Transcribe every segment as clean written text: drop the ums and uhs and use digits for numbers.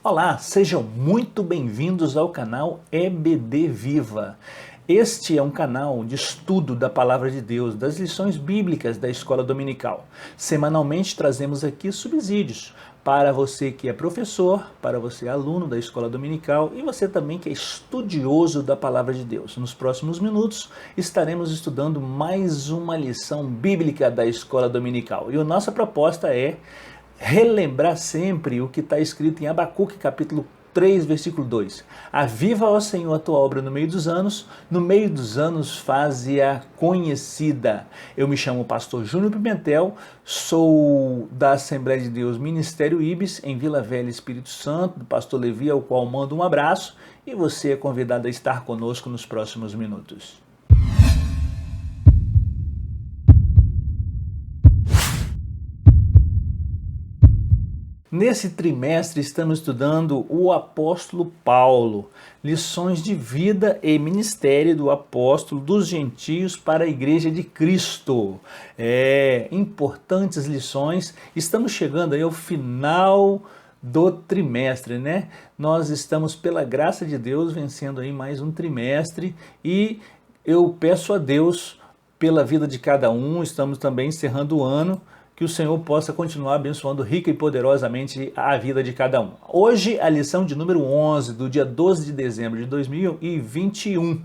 Olá, sejam muito bem-vindos ao canal EBD Viva. Este é um canal de estudo da Palavra de Deus, das lições bíblicas da Escola Dominical. Semanalmente trazemos aqui subsídios para você que é professor, para você aluno da Escola Dominical e você também que é estudioso da Palavra de Deus. Nos próximos minutos estaremos estudando mais uma lição bíblica da Escola Dominical. E a nossa proposta é relembrar sempre o que está escrito em Abacuque, capítulo 3, versículo 2. Aviva, ó Senhor, a tua obra no meio dos anos faze-a conhecida. Eu me chamo pastor Júnior Pimentel, sou da Assembleia de Deus Ministério Ibis, em Vila Velha, Espírito Santo, do pastor Levi, ao qual mando um abraço, e você é convidado a estar conosco nos próximos minutos. Nesse trimestre estamos estudando o apóstolo Paulo, lições de vida e ministério do apóstolo dos gentios para a igreja de Cristo. Importantes lições, estamos chegando aí ao final do trimestre, né? Nós estamos, pela graça de Deus, vencendo aí mais um trimestre e eu peço a Deus pela vida de cada um, estamos também encerrando o ano, que o Senhor possa continuar abençoando rica e poderosamente a vida de cada um. Hoje, a lição de número 11, do dia 12 de dezembro de 2021.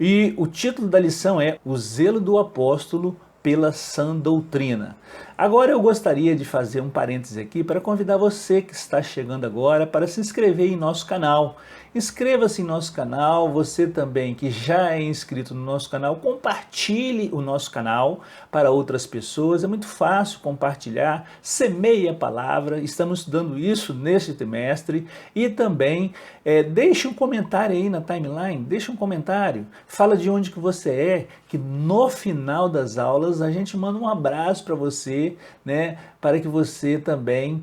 E o título da lição é O Zelo do Apóstolo pela Sã Doutrina. Agora eu gostaria de fazer um parêntese aqui para convidar você que está chegando agora para se inscrever em nosso canal. Inscreva-se em nosso canal, você também que já é inscrito no nosso canal, compartilhe o nosso canal para outras pessoas, é muito fácil compartilhar, semeie a palavra, estamos estudando isso neste trimestre e também deixe um comentário aí na timeline, deixe um comentário, fala de onde que você é, que no final das aulas a gente manda um abraço para você, né, para que você também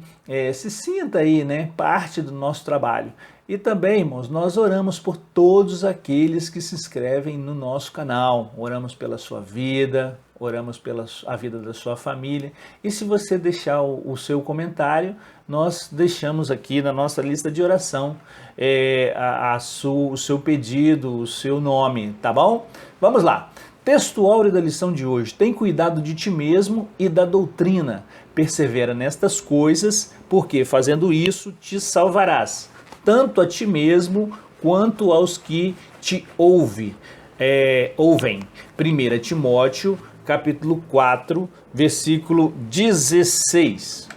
se sinta aí, né, parte do nosso trabalho. E também, irmãos, nós oramos por todos aqueles que se inscrevem no nosso canal. Oramos pela sua vida, oramos pela a vida da sua família. E se você deixar o seu comentário, nós deixamos aqui na nossa lista de oração o seu pedido, o seu nome, tá bom? Vamos lá. Texto áureo da lição de hoje. Tem cuidado de ti mesmo e da doutrina. Persevera nestas coisas, porque fazendo isso te salvarás, tanto a ti mesmo quanto aos que te ouvem. 1 Timóteo, capítulo 4, versículo 16.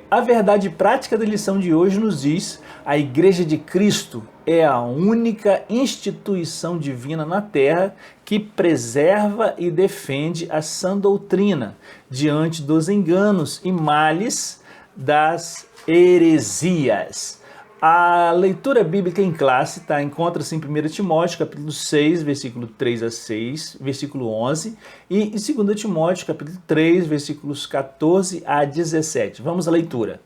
A verdade prática da lição de hoje nos diz: a Igreja de Cristo é a única instituição divina na Terra que preserva e defende a sã doutrina diante dos enganos e males das heresias. A leitura bíblica em classe encontra-se em 1 Timóteo, capítulo 6, versículo 3 a 6, versículo 11, e em 2 Timóteo, capítulo 3, versículos 14 a 17. Vamos à leitura.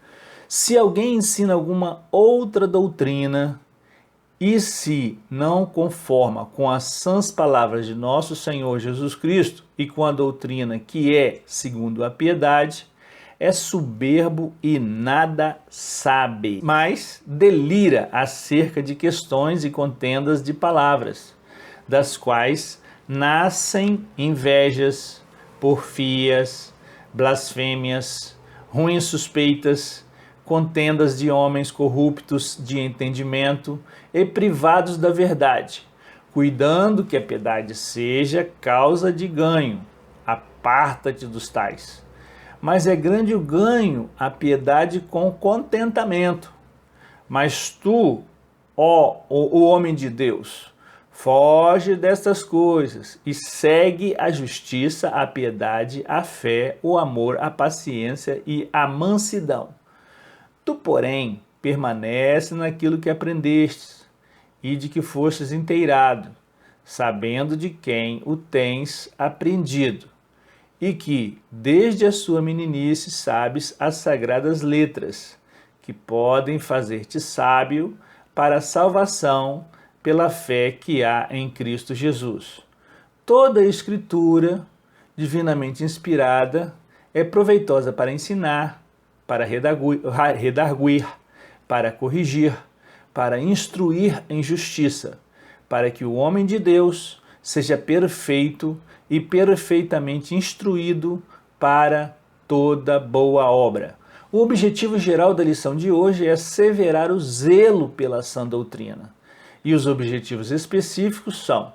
Se alguém ensina alguma outra doutrina e se não conforma com as sãs palavras de nosso Senhor Jesus Cristo e com a doutrina que é segundo a piedade, é soberbo e nada sabe, mas delira acerca de questões e contendas de palavras, das quais nascem invejas, porfias, blasfêmias, ruins suspeitas, contendas de homens corruptos de entendimento e privados da verdade, cuidando que a piedade seja causa de ganho. Aparta-te dos tais. Mas é grande o ganho, a piedade com contentamento. Mas tu, ó o homem de Deus, foge destas coisas e segue a justiça, a piedade, a fé, o amor, a paciência e a mansidão. Tu, porém, permanece naquilo que aprendestes e de que fostes inteirado, sabendo de quem o tens aprendido, e que, desde a sua meninice, sabes as sagradas letras, que podem fazer-te sábio para a salvação pela fé que há em Cristo Jesus. Toda a Escritura, divinamente inspirada, é proveitosa para ensinar, para redarguir, para corrigir, para instruir em justiça, para que o homem de Deus seja perfeito e perfeitamente instruído para toda boa obra. O objetivo geral da lição de hoje é asseverar o zelo pela sã doutrina. E os objetivos específicos são: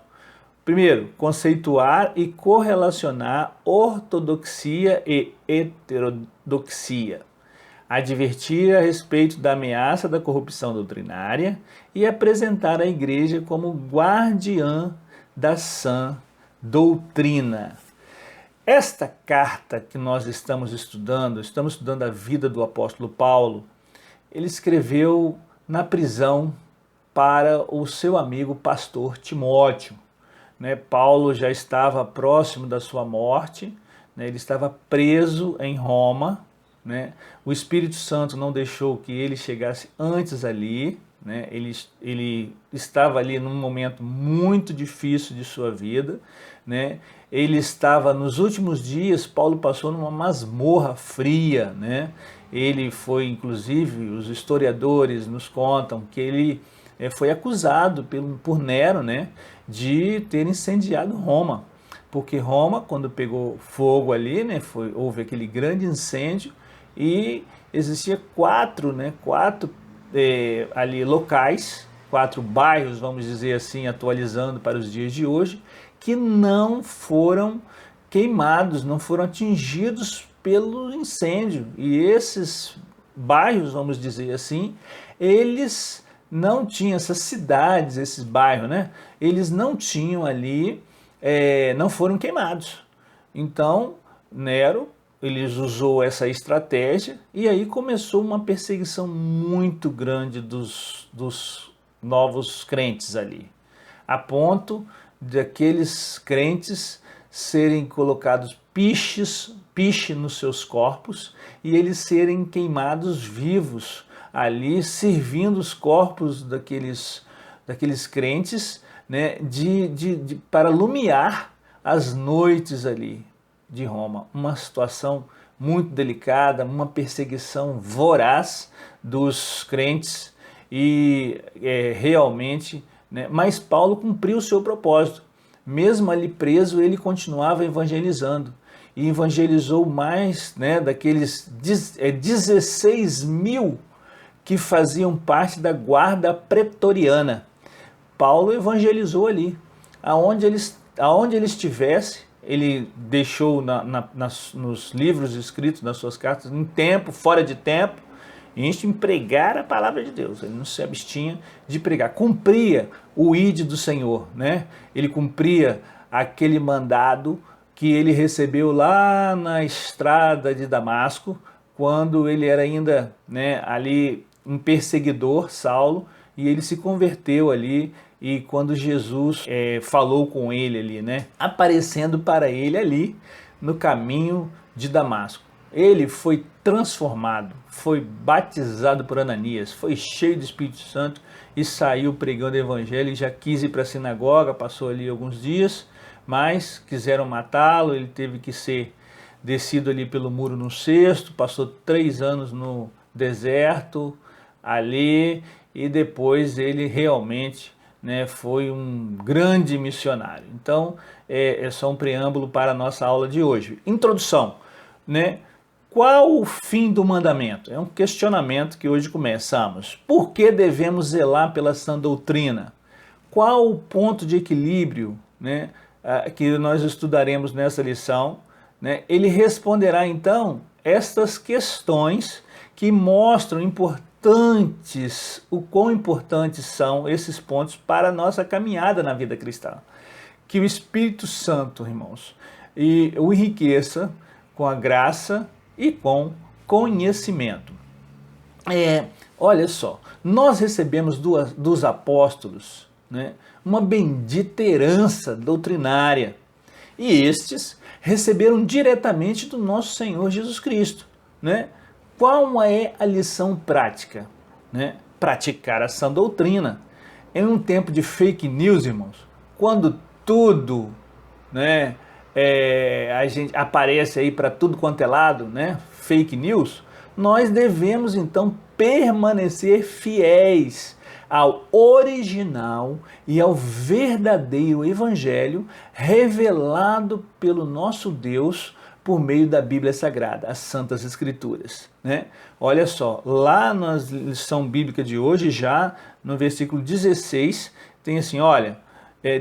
primeiro, conceituar e correlacionar ortodoxia e heterodoxia, advertir a respeito da ameaça da corrupção doutrinária e apresentar a igreja como guardiã da sã doutrina. Esta carta que nós estamos estudando a vida do apóstolo Paulo. Ele escreveu na prisão para o seu amigo pastor Timóteo. Paulo já estava próximo da sua morte, ele estava preso em Roma, o Espírito Santo não deixou que ele chegasse antes ali, ele estava ali num momento muito difícil de sua vida, ele estava nos últimos dias. Paulo passou numa masmorra fria, ele foi, inclusive, os historiadores nos contam que ele foi acusado por Nero, de ter incendiado Roma, porque Roma, quando pegou fogo ali, houve aquele grande incêndio e existia quatro ali locais, 4 bairros, vamos dizer assim, atualizando para os dias de hoje, que não foram queimados, não foram atingidos pelo incêndio. E esses bairros, vamos dizer assim, eles não tinham, essas cidades, esses bairros, eles não tinham ali, não foram queimados. Então, Nero, ele usou essa estratégia e aí começou uma perseguição muito grande dos novos crentes ali, a ponto daqueles crentes serem colocados piche nos seus corpos e eles serem queimados vivos ali, servindo os corpos daqueles crentes, para iluminar as noites ali de Roma. Uma situação muito delicada, uma perseguição voraz dos crentes e realmente, mas Paulo cumpriu o seu propósito. Mesmo ali preso, ele continuava evangelizando e evangelizou mais daqueles 16 mil que faziam parte da guarda pretoriana. Paulo evangelizou ali, aonde ele estivesse. Ele deixou nos livros escritos, nas suas cartas, em tempo, fora de tempo, em pregar a palavra de Deus. Ele não se abstinha de pregar, cumpria o ide do Senhor, Ele cumpria aquele mandado que ele recebeu lá na estrada de Damasco, quando ele era ainda ali um perseguidor, Saulo, e ele se converteu ali. E quando Jesus falou com ele ali, aparecendo para ele ali no caminho de Damasco, ele foi transformado, foi batizado por Ananias, foi cheio do Espírito Santo e saiu pregando o evangelho. E já quis ir para a sinagoga, passou ali alguns dias, mas quiseram matá-lo. Ele teve que ser descido ali pelo muro no cesto, passou 3 anos no deserto ali e depois ele realmente foi um grande missionário. Então, é só um preâmbulo para a nossa aula de hoje. Introdução, Qual o fim do mandamento? É um questionamento que hoje começamos. Por que devemos zelar pela sã doutrina? Qual o ponto de equilíbrio que nós estudaremos nessa lição? Ele responderá, então, estas questões que mostram o quão importantes são esses pontos para a nossa caminhada na vida cristã. Que o Espírito Santo, irmãos, o enriqueça com a graça e com conhecimento. Olha só, nós recebemos dos apóstolos uma bendita herança doutrinária e estes receberam diretamente do nosso Senhor Jesus Cristo. Qual é a lição prática? Praticar a sã doutrina. Em um tempo de fake news, irmãos, quando tudo a gente aparece aí para tudo quanto é lado, fake news, nós devemos então permanecer fiéis ao original e ao verdadeiro evangelho revelado pelo nosso Deus por meio da Bíblia Sagrada, as Santas Escrituras, né? Olha só, lá na lição bíblica de hoje, já no versículo 16, tem assim, olha,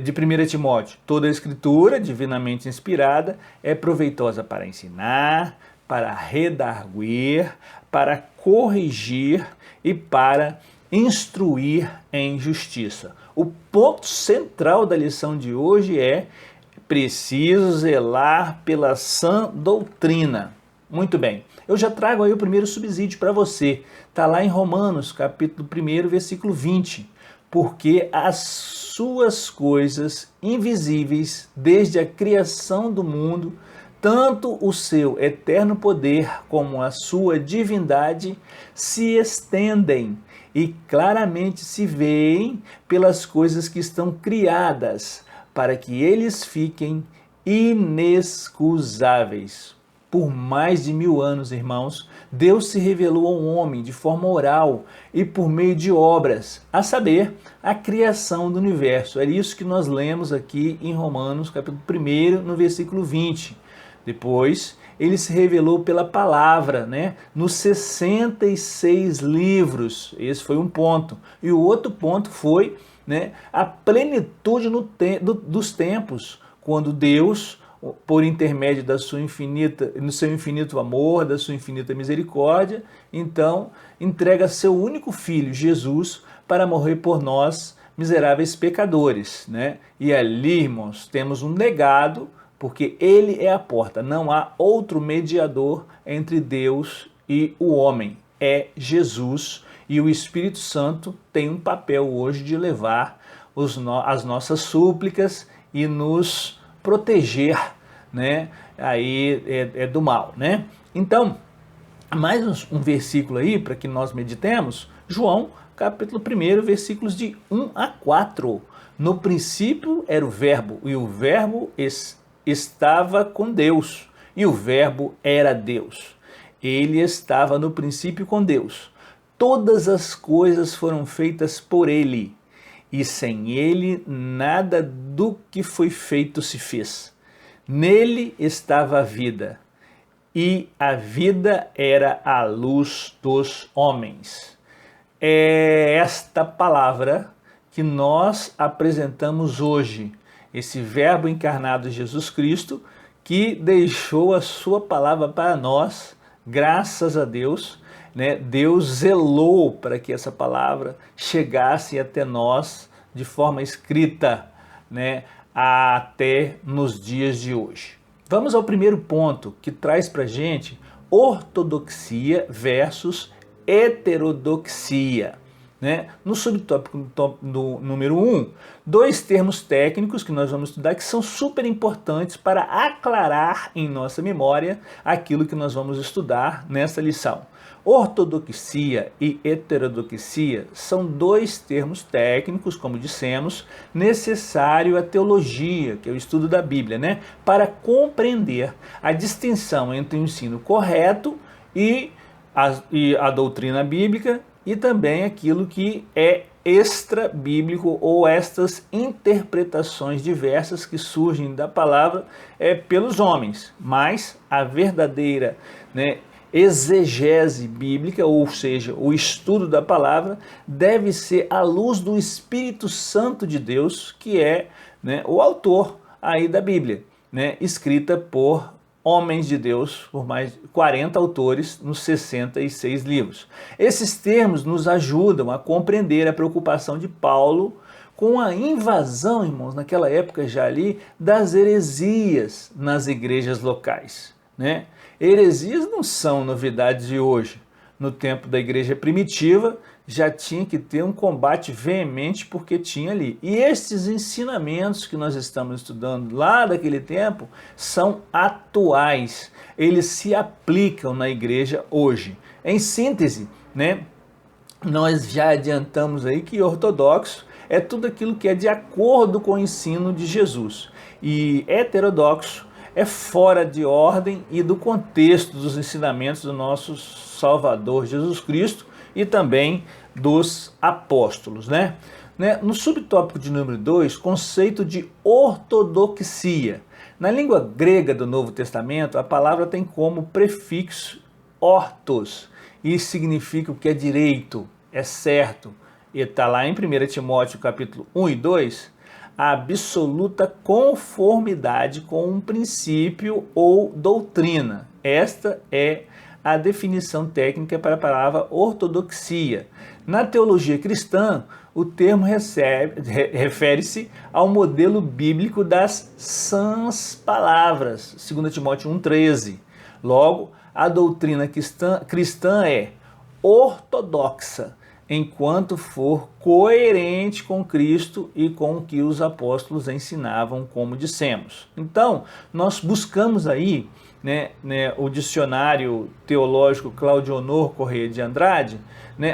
de 1 Timóteo, toda a Escritura, divinamente inspirada, é proveitosa para ensinar, para redarguir, para corrigir e para instruir em justiça. O ponto central da lição de hoje é preciso zelar pela sã doutrina. Muito bem, eu já trago aí o primeiro subsídio para você. Está lá em Romanos, capítulo 1, versículo 20. Porque as suas coisas invisíveis, desde a criação do mundo, tanto o seu eterno poder como a sua divindade se estendem e claramente se veem pelas coisas que estão criadas, para que eles fiquem inexcusáveis. Por mais de 1000 anos, irmãos, Deus se revelou ao homem de forma oral e por meio de obras, a saber, a criação do universo. É isso que nós lemos aqui em Romanos, capítulo 1, no versículo 20. Depois, ele se revelou pela palavra, né? Nos 66 livros. Esse foi um ponto. E o outro ponto foi, né, a plenitude dos tempos, quando Deus, por intermédio do seu infinito amor, da sua infinita misericórdia, então entrega seu único filho, Jesus, para morrer por nós, miseráveis pecadores, né? E ali, irmãos, temos um legado, porque ele é a porta, não há outro mediador entre Deus e o homem, é Jesus, e o Espírito Santo tem um papel hoje de levar as nossas súplicas e nos proteger, né, aí do mal, né? Então, mais um versículo aí para que nós meditemos, João, capítulo 1, versículos de 1 a 4. No princípio era o verbo, e o verbo estava com Deus, e o verbo era Deus. Ele estava no princípio com Deus. Todas as coisas foram feitas por ele, e sem ele nada do que foi feito se fez. Nele estava a vida, e a vida era a luz dos homens. É esta palavra que nós apresentamos hoje, esse verbo encarnado Jesus Cristo, que deixou a sua palavra para nós, graças a Deus, né? Deus zelou para que essa palavra chegasse até nós de forma escrita, né? Até nos dias de hoje. Vamos ao primeiro ponto, que traz para a gente ortodoxia versus heterodoxia, né? No subtópico número 1, dois termos técnicos que nós vamos estudar que são super importantes para aclarar em nossa memória aquilo que nós vamos estudar nessa lição. Ortodoxia e heterodoxia são dois termos técnicos, como dissemos, necessário à teologia, que é o estudo da Bíblia, né? Para compreender a distinção entre o ensino correto e a doutrina bíblica, e também aquilo que é extra-bíblico, ou estas interpretações diversas que surgem da palavra pelos homens. Mas a verdadeira, né, exegese bíblica, ou seja, o estudo da palavra, deve ser à luz do Espírito Santo de Deus, que é, né, o autor aí da Bíblia, né, escrita por homens de Deus, por mais de 40 autores nos 66 livros. Esses termos nos ajudam a compreender a preocupação de Paulo com a invasão, irmãos, naquela época já ali, das heresias nas igrejas locais, né? Heresias não são novidades de hoje. No tempo da igreja primitiva, já tinha que ter um combate veemente, porque tinha ali. E estes ensinamentos que nós estamos estudando lá daquele tempo são atuais. Eles se aplicam na igreja hoje. Em síntese, né, nós já adiantamos aí que ortodoxo é tudo aquilo que é de acordo com o ensino de Jesus. E heterodoxo é fora de ordem e do contexto dos ensinamentos do nosso Salvador Jesus Cristo, e também dos apóstolos, né? No subtópico de número 2, conceito de ortodoxia. Na língua grega do Novo Testamento, a palavra tem como prefixo ortos, e significa o que é direito, é certo. E está lá em 1 Timóteo capítulo 1 e 2, a absoluta conformidade com um princípio ou doutrina. Esta é a definição técnica para a palavra ortodoxia. Na teologia cristã, o termo refere-se ao modelo bíblico das sãs palavras, 2 Timóteo 1,13. Logo, a doutrina cristã é ortodoxa, enquanto for coerente com Cristo e com o que os apóstolos ensinavam, como dissemos. Então, nós buscamos aí, o dicionário teológico Claudionor Corrêa de Andrade,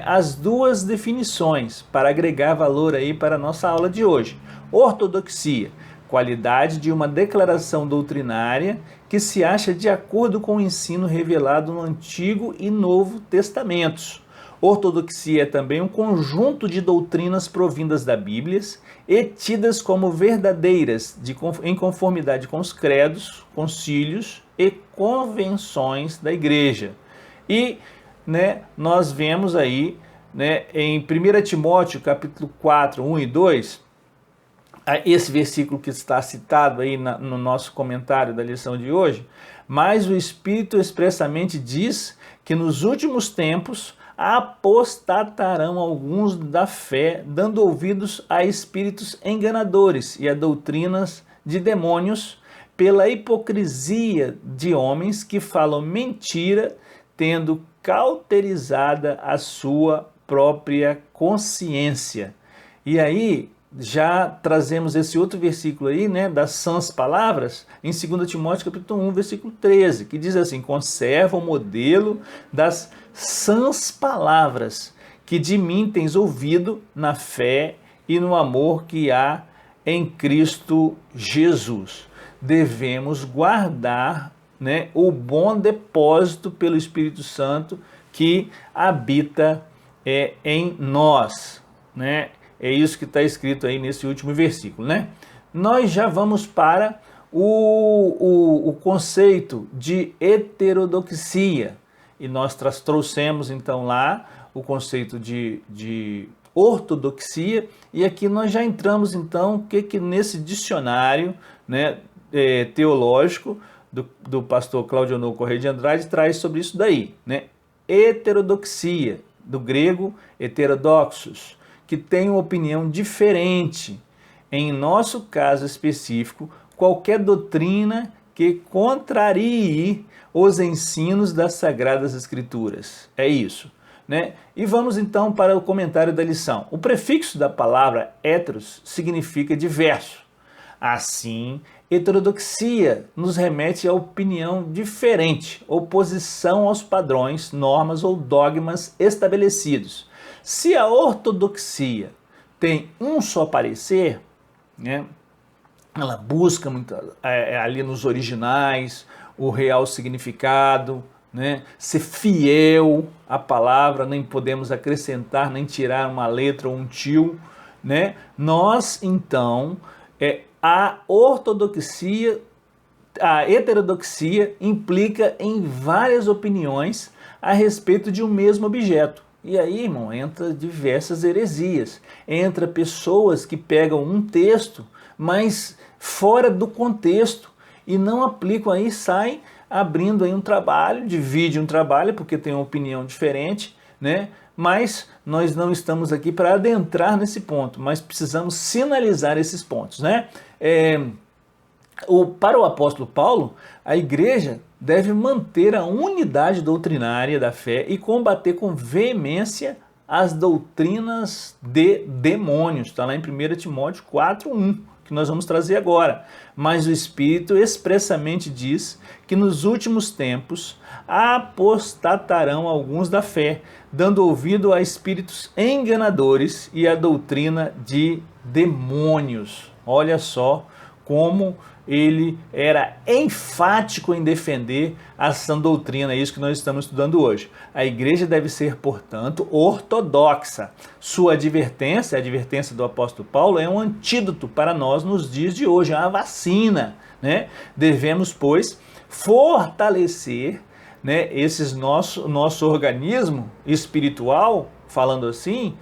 as duas definições para agregar valor aí para a nossa aula de hoje. Ortodoxia, qualidade de uma declaração doutrinária que se acha de acordo com o ensino revelado no Antigo e Novo Testamentos. Ortodoxia é também um conjunto de doutrinas provindas da Bíblia e tidas como verdadeiras em conformidade com os credos, concílios e convenções da igreja. E nós vemos aí em 1 Timóteo capítulo 4, 1 e 2, esse versículo que está citado aí no nosso comentário da lição de hoje, mas o Espírito expressamente diz que nos últimos tempos apostatarão alguns da fé, dando ouvidos a espíritos enganadores e a doutrinas de demônios, pela hipocrisia de homens que falam mentira, tendo cauterizada a sua própria consciência. E aí, já trazemos esse outro versículo aí, das sãs palavras, em 2 Timóteo capítulo 1, versículo 13, que diz assim: conserva o modelo das sãs palavras, que de mim tens ouvido na fé e no amor que há em Cristo Jesus. Devemos guardar o bom depósito pelo Espírito Santo que habita em nós, É isso que está escrito aí nesse último versículo, Nós já vamos para o conceito de heterodoxia, e nós trouxemos então lá o conceito de ortodoxia, e aqui nós já entramos então o que nesse dicionário teológico do pastor Claudionor Corrêa de Andrade traz sobre isso daí, Heterodoxia, do grego heterodoxos, que tem uma opinião diferente, em nosso caso específico, qualquer doutrina que contrarie os ensinos das Sagradas Escrituras. É isso, E vamos então para o comentário da lição. O prefixo da palavra heteros significa diverso. Assim, heterodoxia nos remete a opinião diferente, oposição aos padrões, normas ou dogmas estabelecidos. Se a ortodoxia tem um só parecer, ela busca muito, ali nos originais o real significado, ser fiel à palavra, nem podemos acrescentar nem tirar uma letra ou um tio, Nós, então, a heterodoxia implica em várias opiniões a respeito de um mesmo objeto. E aí, irmão, entra diversas heresias. Entra pessoas que pegam um texto, mas fora do contexto, e não aplicam aí, saem abrindo aí um trabalho, divide um trabalho, porque tem uma opinião diferente, Mas nós não estamos aqui para adentrar nesse ponto, mas precisamos sinalizar esses pontos, Para o apóstolo Paulo, a igreja deve manter a unidade doutrinária da fé e combater com veemência as doutrinas de demônios. Está lá em 1 Timóteo 4:1, que nós vamos trazer agora. Mas o Espírito expressamente diz que nos últimos tempos apostatarão alguns da fé, dando ouvido a espíritos enganadores e a doutrina de demônios. Olha só como ele era enfático em defender a sã doutrina, é isso que nós estamos estudando hoje. A igreja deve ser, portanto, ortodoxa. Sua advertência, a advertência do apóstolo Paulo, é um antídoto para nós nos dias de hoje, é uma vacina, né? Devemos, pois, fortalecer, né, nosso organismo espiritual, falando assim,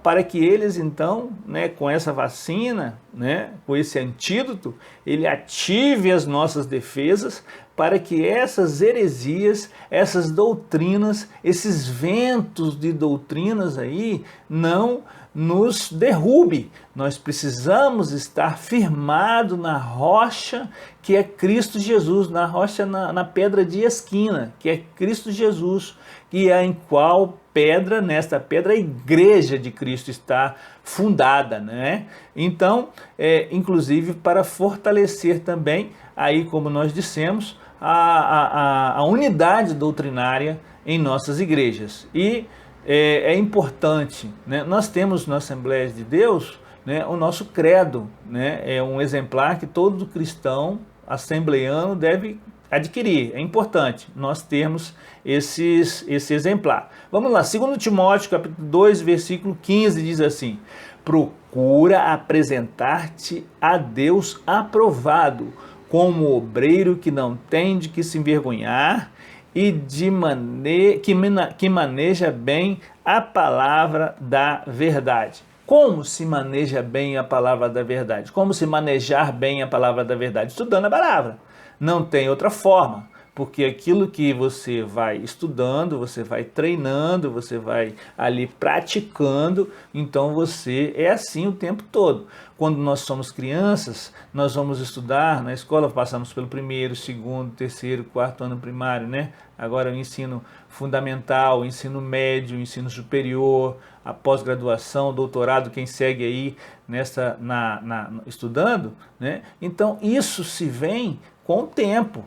para que eles então, né, com essa vacina, né, com esse antídoto, ele ative as nossas defesas para que essas heresias, essas doutrinas, esses ventos de doutrinas aí não nos derrube. Nós precisamos estar firmado na rocha que é Cristo Jesus, na rocha, na pedra de esquina, que é Cristo Jesus, que é em qual pedra, nesta pedra, a igreja de Cristo está fundada, né? Então, inclusive para fortalecer também, aí como nós dissemos, a unidade doutrinária em nossas igrejas. E é importante, né? Nós temos na Assembleia de Deus, né, o nosso credo, né? É um exemplar que todo cristão assembleiano deve adquirir. É importante nós termos esse exemplar. Vamos lá, 2 Timóteo capítulo 2, versículo 15 diz assim: procura apresentar-te a Deus aprovado, como obreiro que não tem de que se envergonhar e que maneja bem a palavra da verdade. Como se maneja bem a palavra da verdade? Como se manejar bem a palavra da verdade? Estudando a palavra. Não tem outra forma, porque aquilo que você vai estudando, você vai treinando, você vai ali praticando, então você é assim o tempo todo. Quando nós somos crianças, nós vamos estudar na escola, passamos pelo primeiro, segundo, terceiro, quarto ano primário, né? Agora o ensino fundamental, o ensino médio, o ensino superior, a pós-graduação, doutorado, quem segue aí estudando, né? Então isso se vem com o tempo.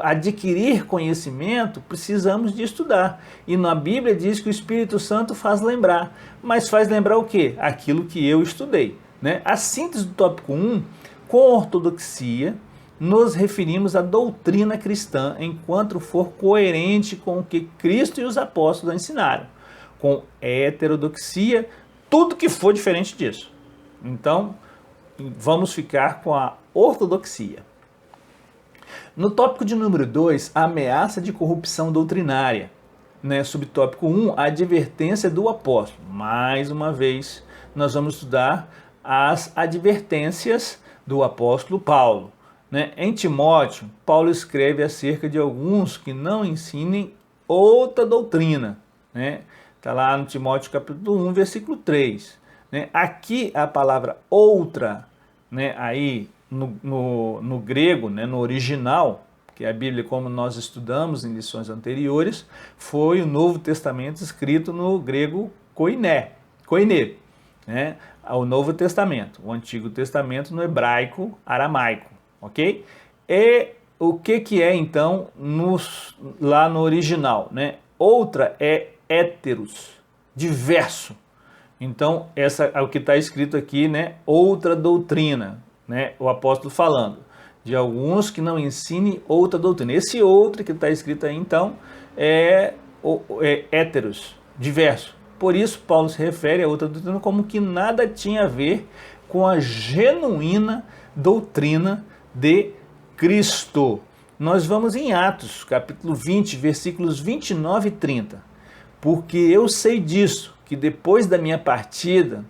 Adquirir conhecimento, precisamos de estudar. E na Bíblia diz que o Espírito Santo faz lembrar. Mas faz lembrar o quê? Aquilo que eu estudei, né? A síntese do tópico 1, com ortodoxia, nos referimos à doutrina cristã, enquanto for coerente com o que Cristo e os apóstolos ensinaram. Com heterodoxia, tudo que for diferente disso. Então, vamos ficar com a ortodoxia. No tópico de número 2, a ameaça de corrupção doutrinária. Né? Subtópico 1, a advertência do apóstolo. Mais uma vez, nós vamos estudar as advertências do apóstolo Paulo. Né? Em Timóteo, Paulo escreve acerca de alguns que não ensinem outra doutrina. Né? Está lá no Timóteo capítulo 1, versículo 3. Né? Aqui a palavra outra, né? Aí no grego, né? No original, que é a Bíblia como nós estudamos em lições anteriores, foi o Novo Testamento escrito no grego koiné, né? O Novo Testamento, o Antigo Testamento no hebraico aramaico, ok? E o que é então lá no original, né? Outra é héteros, diverso. Então, essa é o que está escrito aqui, né? Outra doutrina, né? O apóstolo falando de alguns que não ensinem outra doutrina. Esse outro que está escrito aí, então, é héteros, diverso. Por isso, Paulo se refere a outra doutrina como que nada tinha a ver com a genuína doutrina de Cristo. Nós vamos em Atos, capítulo 20, versículos 29 e 30. Porque eu sei disso, que depois da minha partida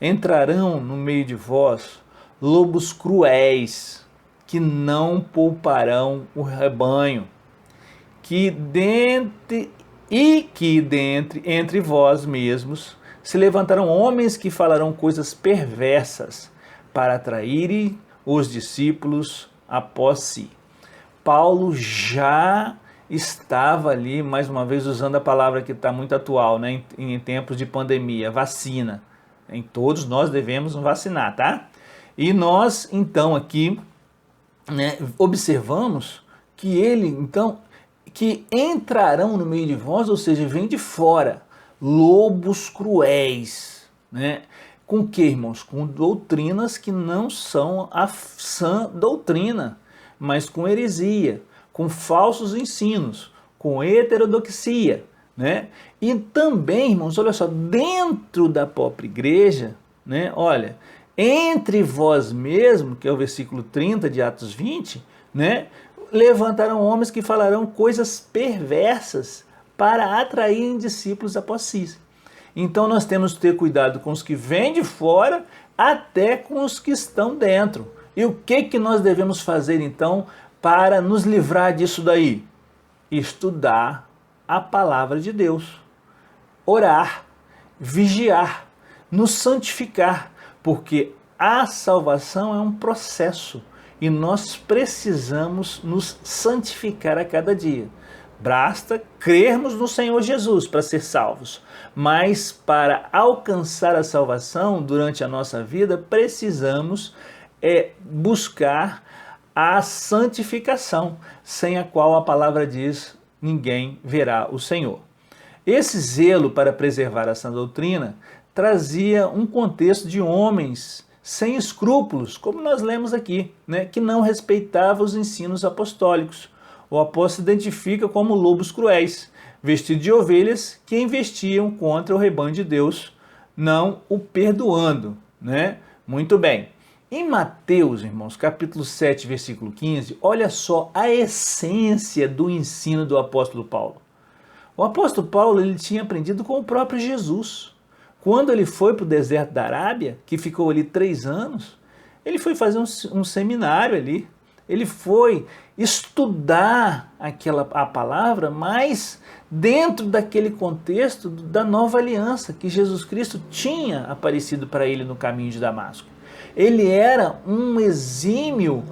entrarão no meio de vós lobos cruéis, que não pouparão o rebanho, entre vós mesmos se levantarão homens que falarão coisas perversas para atraírem os discípulos após si. Paulo já estava ali, mais uma vez, usando a palavra que está muito atual, né, em tempos de pandemia, vacina. Em todos nós devemos nos vacinar, tá? E nós, então, aqui, né, observamos que ele, então, que entrarão no meio de vós, ou seja, vem de fora, lobos cruéis, né? Com que, irmãos? Com doutrinas que não são a sã doutrina, mas com heresia, com falsos ensinos, com heterodoxia, né? E também, irmãos, olha só, dentro da própria igreja, né? Olha, entre vós mesmos, que é o versículo 30 de Atos 20, né? Levantarão homens que falarão coisas perversas para atraírem discípulos após si. Então nós temos que ter cuidado com os que vêm de fora, até com os que estão dentro. E o que nós devemos fazer então para nos livrar disso daí? Estudar a palavra de Deus, orar, vigiar, nos santificar, porque a salvação é um processo e nós precisamos nos santificar a cada dia. Basta crermos no Senhor Jesus para ser salvos, mas para alcançar a salvação durante a nossa vida, precisamos buscar a santificação, sem a qual a palavra diz, ninguém verá o Senhor. Esse zelo para preservar a sã doutrina trazia um contexto de homens sem escrúpulos, como nós lemos aqui, né, que não respeitavam os ensinos apostólicos. O apóstolo identifica como lobos cruéis, vestidos de ovelhas que investiam contra o rebanho de Deus, não o perdoando, né? Muito bem. Em Mateus, irmãos, capítulo 7, versículo 15, olha só a essência do ensino do apóstolo Paulo. O apóstolo Paulo ele tinha aprendido com o próprio Jesus. Quando ele foi para o deserto da Arábia, que ficou ali 3 anos, ele foi fazer um seminário ali. Ele foi estudar a palavra, mas dentro daquele contexto da nova aliança que Jesus Cristo tinha aparecido para ele no caminho de Damasco. Ele era um exímio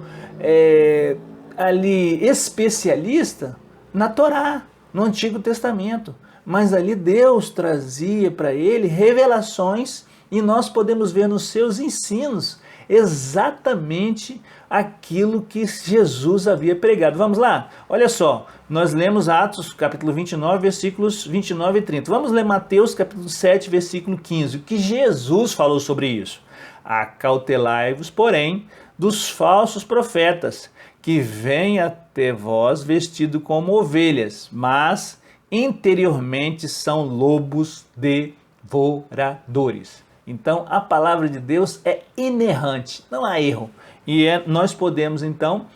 especialista na Torá, no Antigo Testamento. Mas ali Deus trazia para ele revelações e nós podemos ver nos seus ensinos exatamente aquilo que Jesus havia pregado. Vamos lá? Olha só, nós lemos Atos capítulo 29, versículos 29 e 30. Vamos ler Mateus capítulo 7, versículo 15. O que Jesus falou sobre isso? Acautelai-vos, porém, dos falsos profetas, que vêm até vós vestidos como ovelhas, mas interiormente são lobos devoradores. Então, a palavra de Deus é inerrante, não há erro. E nós podemos, então,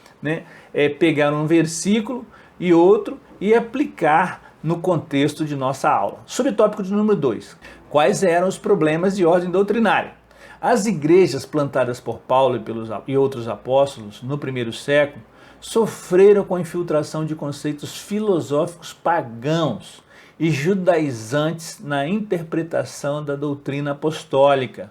pegar um versículo e outro e aplicar no contexto de nossa aula. Subtópico de número 2. Quais eram os problemas de ordem doutrinária? As igrejas plantadas por Paulo e outros apóstolos no primeiro século sofreram com a infiltração de conceitos filosóficos pagãos e judaizantes na interpretação da doutrina apostólica.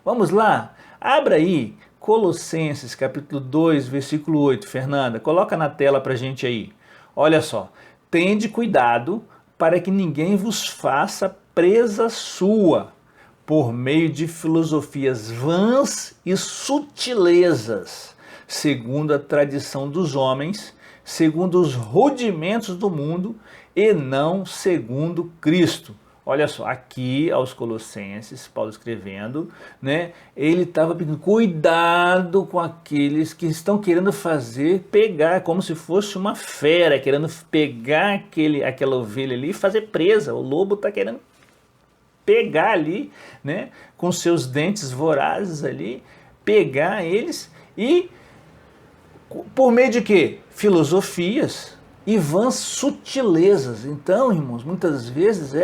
Vamos lá? Abra aí Colossenses capítulo 2, versículo 8. Fernanda, coloca na tela para a gente aí. Olha só. Tende cuidado para que ninguém vos faça presa sua por meio de filosofias vãs e sutilezas, segundo a tradição dos homens, segundo os rudimentos do mundo e não segundo Cristo. Olha só, aqui aos Colossenses, Paulo escrevendo, ele estava pedindo cuidado com aqueles que estão querendo pegar como se fosse uma fera, querendo pegar aquela ovelha ali e fazer presa. O lobo está querendo pegar ali, com seus dentes vorazes ali, pegar eles e por meio de quê? Filosofias e vãs sutilezas. Então, irmãos, muitas vezes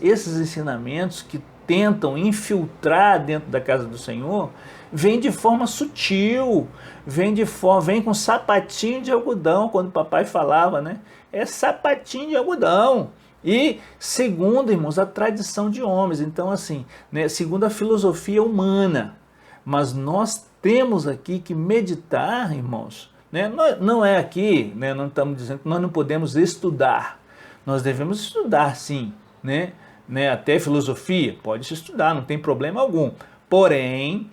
esses ensinamentos que tentam infiltrar dentro da casa do Senhor, vêm de forma sutil, vêm com sapatinho de algodão, quando o papai falava, é sapatinho de algodão. E segundo, irmãos, a tradição de homens. Então, assim, segundo a filosofia humana. Mas nós temos aqui que meditar, irmãos. Não é aqui, não estamos dizendo que nós não podemos estudar. Nós devemos estudar, sim. Até filosofia, pode se estudar, não tem problema algum. Porém,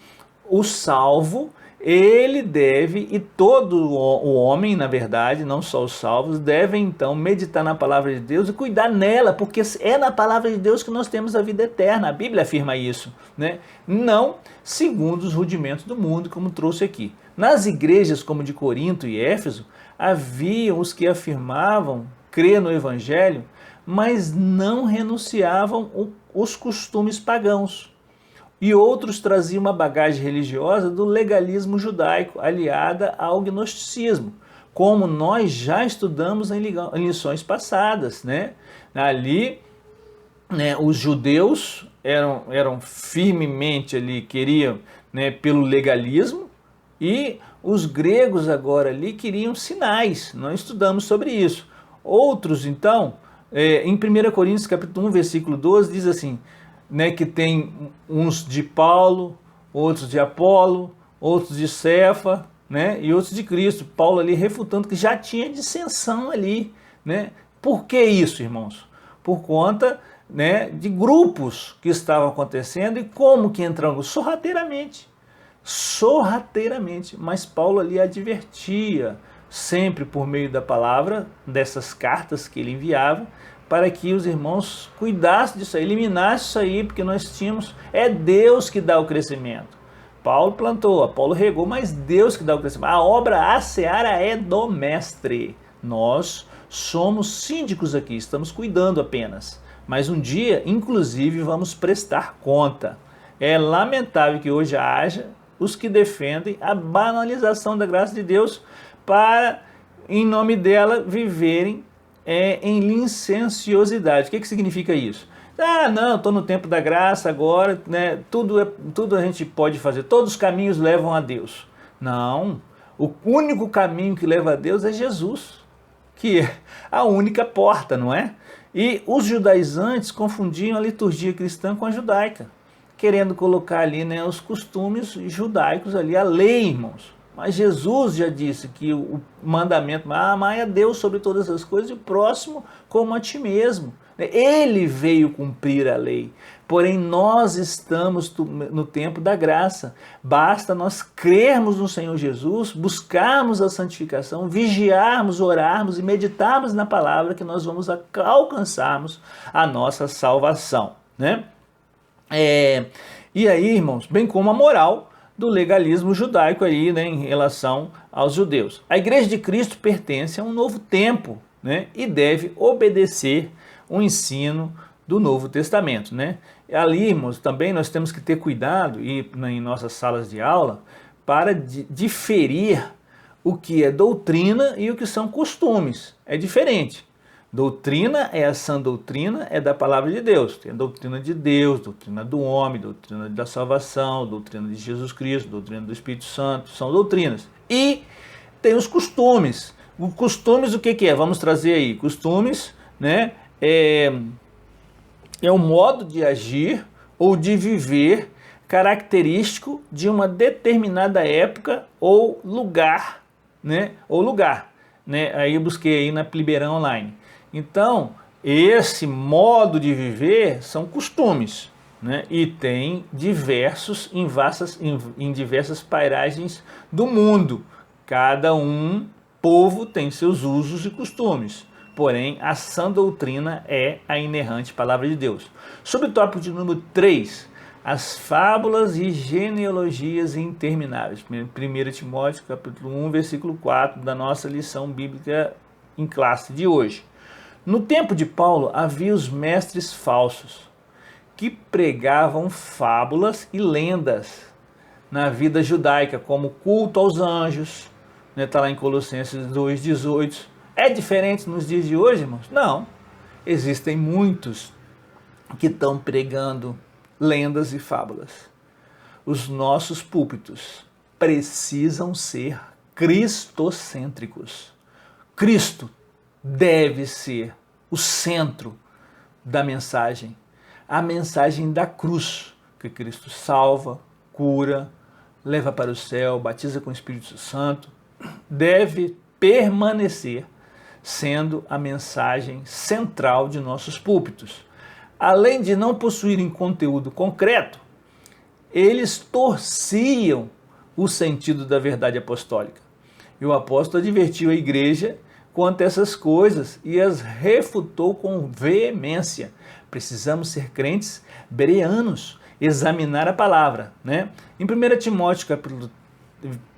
o salvo, ele deve, e todo o homem, na verdade, não só os salvos, devem então meditar na palavra de Deus e cuidar nela, porque é na palavra de Deus que nós temos a vida eterna. A Bíblia afirma isso, né? Não segundo os rudimentos do mundo, como trouxe aqui. Nas igrejas como de Corinto e Éfeso, haviam os que afirmavam crer no Evangelho, mas não renunciavam os costumes pagãos. E outros traziam uma bagagem religiosa do legalismo judaico, aliada ao gnosticismo, como nós já estudamos em lições passadas, né? Ali, né, os judeus eram firmemente ali, queriam, né, pelo legalismo, e os gregos agora ali queriam sinais. Nós estudamos sobre isso. Outros, então, em 1 Coríntios capítulo 1, versículo 12, diz assim, né, que tem uns de Paulo, outros de Apolo, outros de Cefa, né, e outros de Cristo. Paulo ali refutando que já tinha dissensão ali, né? Por que isso, irmãos? Por conta, né, de grupos que estavam acontecendo e como que entrando sorrateiramente, mas Paulo ali advertia, sempre por meio da palavra, dessas cartas que ele enviava, para que os irmãos cuidassem disso aí, eliminassem isso aí, porque nós tínhamos, é Deus que dá o crescimento. Paulo plantou, Apolo regou, mas Deus que dá o crescimento. A obra, a seara é do mestre. Nós somos síndicos aqui, estamos cuidando apenas. Mas um dia, inclusive, vamos prestar conta. É lamentável que hoje haja os que defendem a banalização da graça de Deus para, em nome dela, viverem em licenciosidade. O que significa isso? Ah, não, estou no tempo da graça agora, né? Tudo a gente pode fazer, todos os caminhos levam a Deus. Não, o único caminho que leva a Deus é Jesus, que é a única porta, não é? E os judaizantes confundiam a liturgia cristã com a judaica, querendo colocar ali, né, os costumes judaicos ali, a lei, irmãos. Mas Jesus já disse que o mandamento, amai a Deus sobre todas as coisas e o próximo como a ti mesmo. Ele veio cumprir a lei, porém nós estamos no tempo da graça. Basta nós crermos no Senhor Jesus, buscarmos a santificação, vigiarmos, orarmos e meditarmos na palavra que nós vamos alcançarmos a nossa salvação, né? E aí, irmãos, bem como a moral do legalismo judaico aí, né, em relação aos judeus. A Igreja de Cristo pertence a um novo tempo, né, e deve obedecer o ensino do Novo Testamento, né? Ali, irmãos, também nós temos que ter cuidado em nossas salas de aula para diferir o que é doutrina e o que são costumes. É diferente. Doutrina é a sã doutrina, é da palavra de Deus. Tem a doutrina de Deus, doutrina do homem, doutrina da salvação, doutrina de Jesus Cristo, doutrina do Espírito Santo, são doutrinas. E tem os costumes. Os costumes, o que é? Vamos trazer aí. Costumes, né, é um modo de agir ou de viver característico de uma determinada época ou lugar, né? Aí eu busquei aí na Pliberan Online. Então, esse modo de viver são costumes, né? E tem diversos em diversas pairagens do mundo. Cada povo tem seus usos e costumes. Porém, a sã doutrina é a inerrante palavra de Deus. Sobre o tópico de número 3, as fábulas e genealogias intermináveis. 1 Timóteo, capítulo 1, versículo 4, da nossa lição bíblica em classe de hoje. No tempo de Paulo, havia os mestres falsos, que pregavam fábulas e lendas na vida judaica, como culto aos anjos, né? Está lá em Colossenses 2,18. É diferente nos dias de hoje, irmãos? Não. Existem muitos que estão pregando lendas e fábulas. Os nossos púlpitos precisam ser cristocêntricos. Cristo deve ser o centro da mensagem. A mensagem da cruz, que Cristo salva, cura, leva para o céu, batiza com o Espírito Santo, deve permanecer sendo a mensagem central de nossos púlpitos. Além de não possuírem conteúdo concreto, eles torciam o sentido da verdade apostólica. E o apóstolo advertiu a igreja quanto a essas coisas e as refutou com veemência. Precisamos ser crentes bereanos, examinar a palavra, né? Em 1 Timóteo capítulo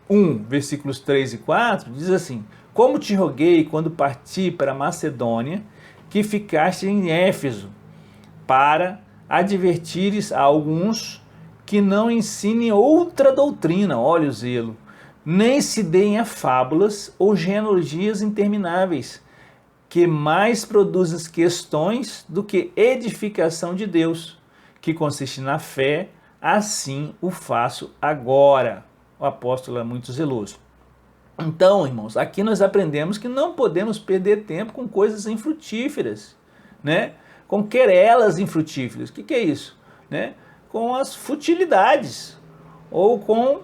1, versículos 3 e 4, diz assim: como te roguei quando parti para a Macedônia, que ficaste em Éfeso, para advertires a alguns que não ensinem outra doutrina, olha o zelo, nem se deem a fábulas ou genealogias intermináveis, que mais produzem questões do que edificação de Deus, que consiste na fé, assim o faço agora. O apóstolo é muito zeloso. Então, irmãos, aqui nós aprendemos que não podemos perder tempo com coisas infrutíferas, né? Com querelas infrutíferas. O que é isso? Né? Com as futilidades, ou com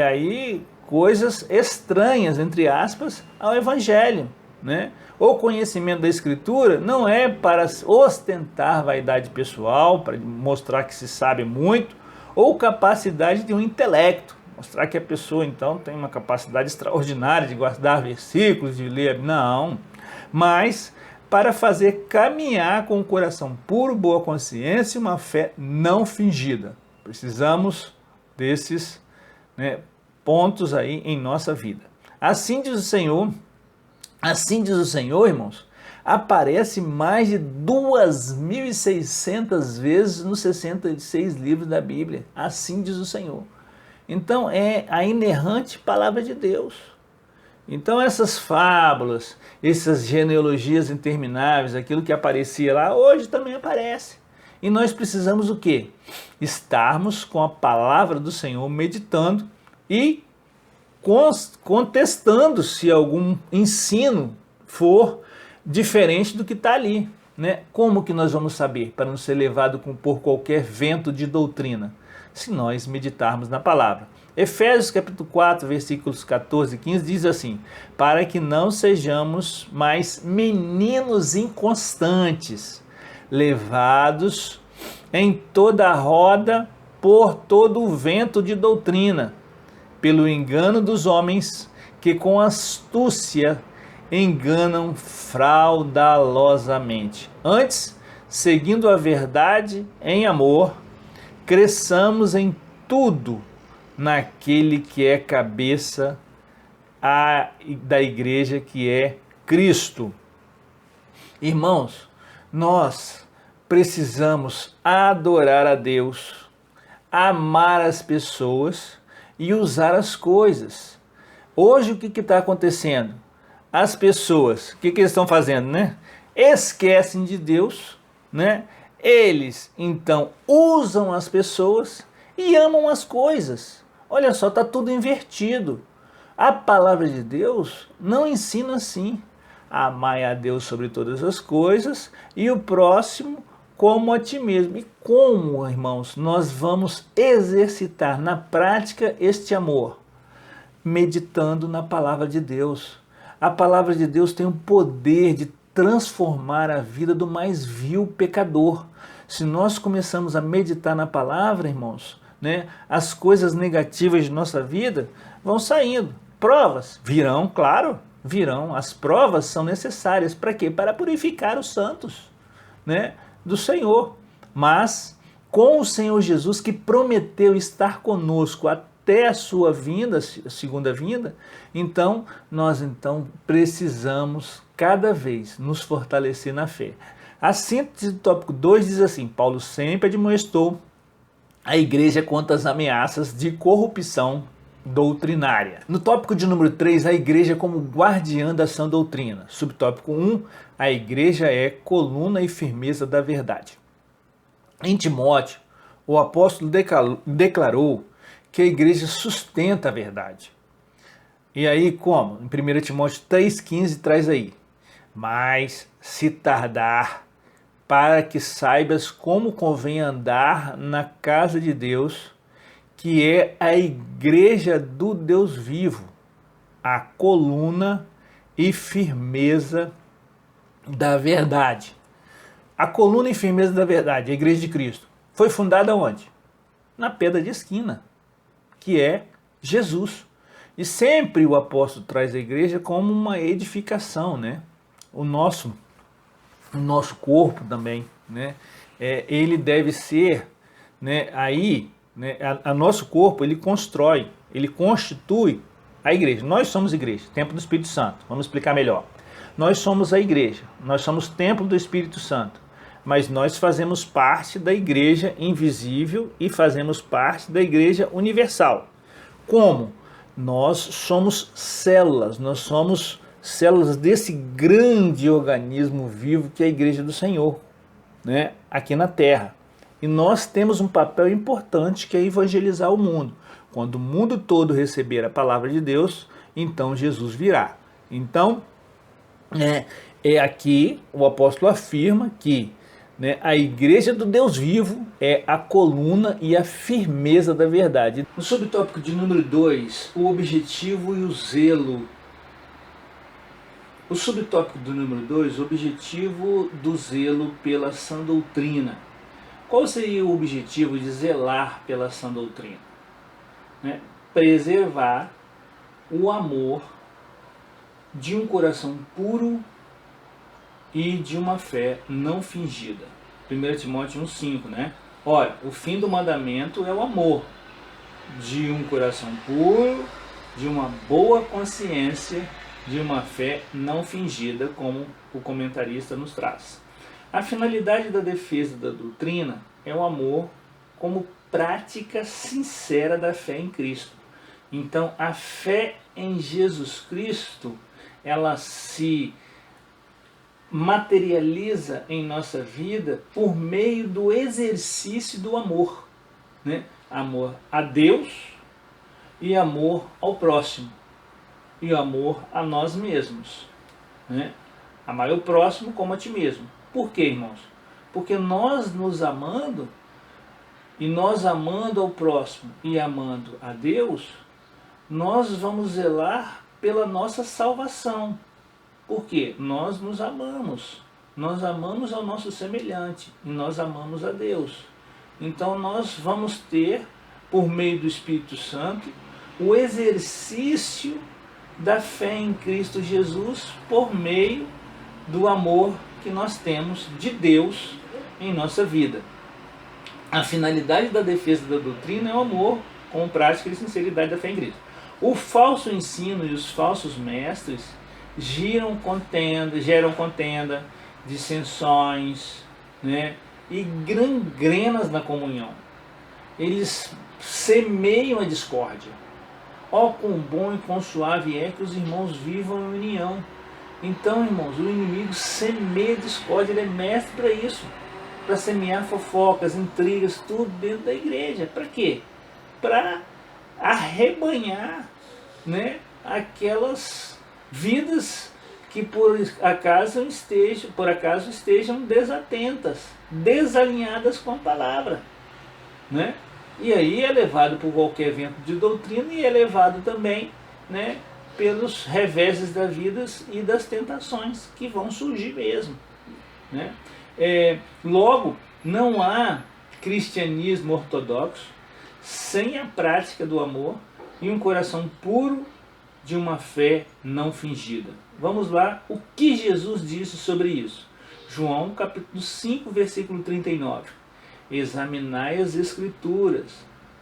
aí, coisas estranhas, entre aspas, ao Evangelho. Né? O conhecimento da Escritura não é para ostentar vaidade pessoal, para mostrar que se sabe muito, ou capacidade de um intelecto, mostrar que a pessoa então tem uma capacidade extraordinária de guardar versículos, de ler, não, mas para fazer caminhar com o coração puro, boa consciência e uma fé não fingida. Precisamos desses pontos aí em nossa vida. Assim diz o Senhor, irmãos, aparece mais de 2.600 vezes nos 66 livros da Bíblia. Assim diz o Senhor. Então é a inerrante palavra de Deus. Então essas fábulas, essas genealogias intermináveis, aquilo que aparecia lá, hoje também aparece. E nós precisamos o quê? Estarmos com a palavra do Senhor, meditando e contestando se algum ensino for diferente do que está ali. Né? Como que nós vamos saber para não ser levado por qualquer vento de doutrina? Se nós meditarmos na palavra. Efésios capítulo 4, versículos 14 e 15 diz assim: para que não sejamos mais meninos inconstantes, levados em toda a roda por todo o vento de doutrina, pelo engano dos homens que com astúcia enganam fraudulosamente. Antes, seguindo a verdade em amor, cresçamos em tudo naquele que é cabeça da igreja, que é Cristo. Irmãos, nós precisamos adorar a Deus, amar as pessoas e usar as coisas. Hoje o que está acontecendo? As pessoas, o que eles estão fazendo, né? Esquecem de Deus, né? Eles então usam as pessoas e amam as coisas. Olha só, está tudo invertido. A palavra de Deus não ensina assim: amai a Deus sobre todas as coisas e o próximo como a ti mesmo. E como, irmãos, nós vamos exercitar na prática este amor? Meditando na palavra de Deus. A palavra de Deus tem o poder de transformar a vida do mais vil pecador. Se nós começamos a meditar na palavra, irmãos, as coisas negativas de nossa vida vão saindo. Provas virão, claro, virão. As provas são necessárias. Para quê? Para purificar os santos, do Senhor. Mas com o Senhor Jesus, que prometeu estar conosco até a sua vinda, a segunda vinda, então nós precisamos cada vez nos fortalecer na fé. A síntese do tópico 2 diz assim: Paulo sempre admoestou a igreja contra as ameaças de corrupção doutrinária. No tópico de número 3, a igreja como guardiã da sã doutrina. Subtópico 1, a igreja é coluna e firmeza da verdade. Em Timóteo, o apóstolo declarou que a igreja sustenta a verdade. E aí como? Em 1 Timóteo 3,15 traz aí: mas se tardar, para que saibas como convém andar na casa de Deus, que é a igreja do Deus vivo, a coluna e firmeza da verdade. A coluna e firmeza da verdade, a igreja de Cristo, foi fundada onde? Na pedra de esquina, que é Jesus. E sempre o apóstolo traz a igreja como uma edificação, né? O nosso corpo também, né? Ele deve ser, né? Aí, né? A nosso corpo ele constrói, ele constitui a igreja. Nós somos igreja, templo do Espírito Santo. Vamos explicar melhor. Nós somos a igreja, nós somos templo do Espírito Santo, mas nós fazemos parte da igreja invisível e fazemos parte da igreja universal. Como? Nós somos células desse grande organismo vivo que é a igreja do Senhor, né? Aqui na terra. E nós temos um papel importante que é evangelizar o mundo. Quando o mundo todo receber a palavra de Deus, então Jesus virá. Então, aqui o apóstolo afirma que, né, a igreja do Deus vivo é a coluna e a firmeza da verdade. No subtópico de número 2, o objetivo e o zelo. O subtópico do número 2, o objetivo do zelo pela sã doutrina. Qual seria o objetivo de zelar pela sã doutrina? Né? Preservar o amor de um coração puro e de uma fé não fingida. 1 Timóteo 1,5, né? Ora, o fim do mandamento é o amor de um coração puro, de uma boa consciência, de uma fé não fingida, como o comentarista nos traz. A finalidade da defesa da doutrina é o amor como prática sincera da fé em Cristo. Então, a fé em Jesus Cristo, ela se materializa em nossa vida por meio do exercício do amor, né? Amor a Deus e amor ao próximo e amor a nós mesmos, né? Amar o próximo como a ti mesmo. Por quê, irmãos? Porque nós nos amando e nós amando ao próximo e amando a Deus, nós vamos zelar pela nossa salvação. Porque nós nos amamos ao nosso semelhante e nós amamos a Deus. Então nós vamos ter, por meio do Espírito Santo, o exercício da fé em Cristo Jesus por meio do amor que nós temos de Deus em nossa vida. A finalidade da defesa da doutrina é o amor com prática e sinceridade da fé em Cristo. O falso ensino e os falsos mestres geram contenda, dissensões, né, e gangrenas na comunhão. Eles semeiam a discórdia. Ó, quão bom e quão suave é que os irmãos vivam em união. Então, irmãos, o inimigo semeia discórdia, ele é mestre para isso, para semear fofocas, intrigas, tudo dentro da igreja. Para quê? Para arrebanhar, né, aquelas vidas que por acaso estejam desatentas, desalinhadas com a palavra, né? E aí é levado por qualquer vento de doutrina e é levado também, né, pelos reveses da vida e das tentações que vão surgir mesmo, né? Logo, não há cristianismo ortodoxo sem a prática do amor e um coração puro de uma fé não fingida. Vamos lá, o que Jesus disse sobre isso? João capítulo 5, versículo 39. Examinai as Escrituras,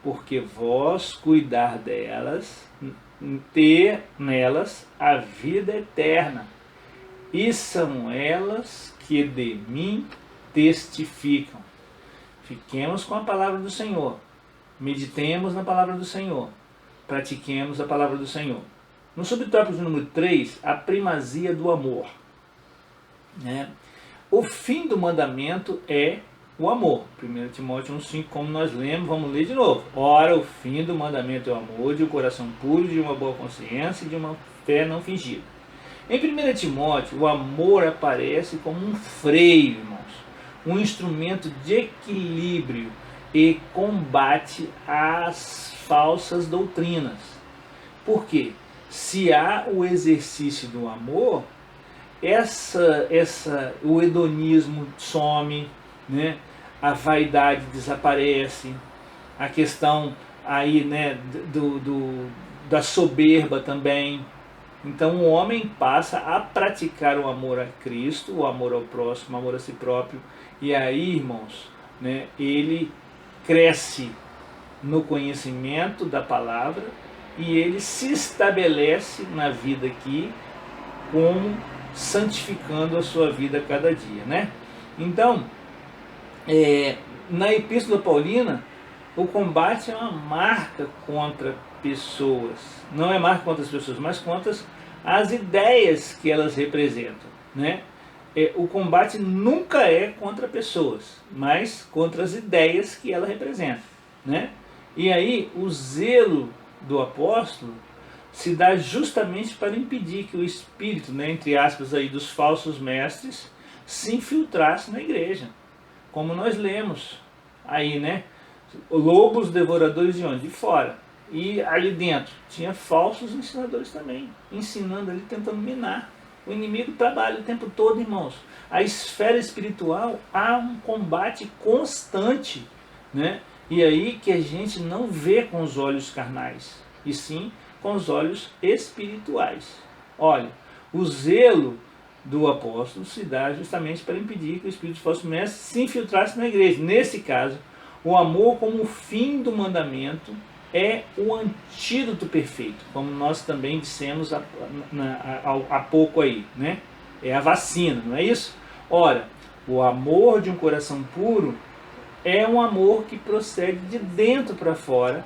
porque vós cuidar delas, ter nelas a vida eterna, e são elas que de mim testificam. Fiquemos com a palavra do Senhor, meditemos na palavra do Senhor, pratiquemos a palavra do Senhor. No subtópico número 3, a primazia do amor, né? O fim do mandamento é o amor. 1 Timóteo 1,5, como nós lemos, vamos ler de novo. Ora, o fim do mandamento é o amor, de um coração puro, de uma boa consciência e de uma fé não fingida. Em 1 Timóteo, o amor aparece como um freio, irmãos, um instrumento de equilíbrio e combate às falsas doutrinas. Por quê? Se há o exercício do amor, o hedonismo some, né? A vaidade desaparece, a questão aí, né, da soberba também. Então o homem passa a praticar o amor a Cristo, o amor ao próximo, o amor a si próprio, e aí, irmãos, né, ele cresce no conhecimento da palavra e ele se estabelece na vida aqui como santificando a sua vida a cada dia, né? Então, na Epístola Paulina, o combate é uma marca contra pessoas. Não é marca contra as pessoas, mas contra as ideias que elas representam, né? O combate nunca é contra pessoas, mas contra as ideias que ela representa, né? E aí o zelo do apóstolo se dá justamente para impedir que o espírito, né, entre aspas, aí, dos falsos mestres se infiltrasse na igreja. Como nós lemos aí, né? Lobos devoradores de onde? De fora. E ali dentro tinha falsos ensinadores também, ensinando ali, tentando minar. O inimigo trabalha o tempo todo, irmãos. A esfera espiritual há um combate constante, né? E aí que a gente não vê com os olhos carnais, e sim com os olhos espirituais. Olha, o zelo do apóstolo se dá justamente para impedir que o espírito falso mestre se infiltrasse na igreja. Nesse caso, o amor como fim do mandamento é o antídoto perfeito, como nós também dissemos há pouco aí, né? É a vacina, não é isso? Ora, o amor de um coração puro é um amor que procede de dentro para fora,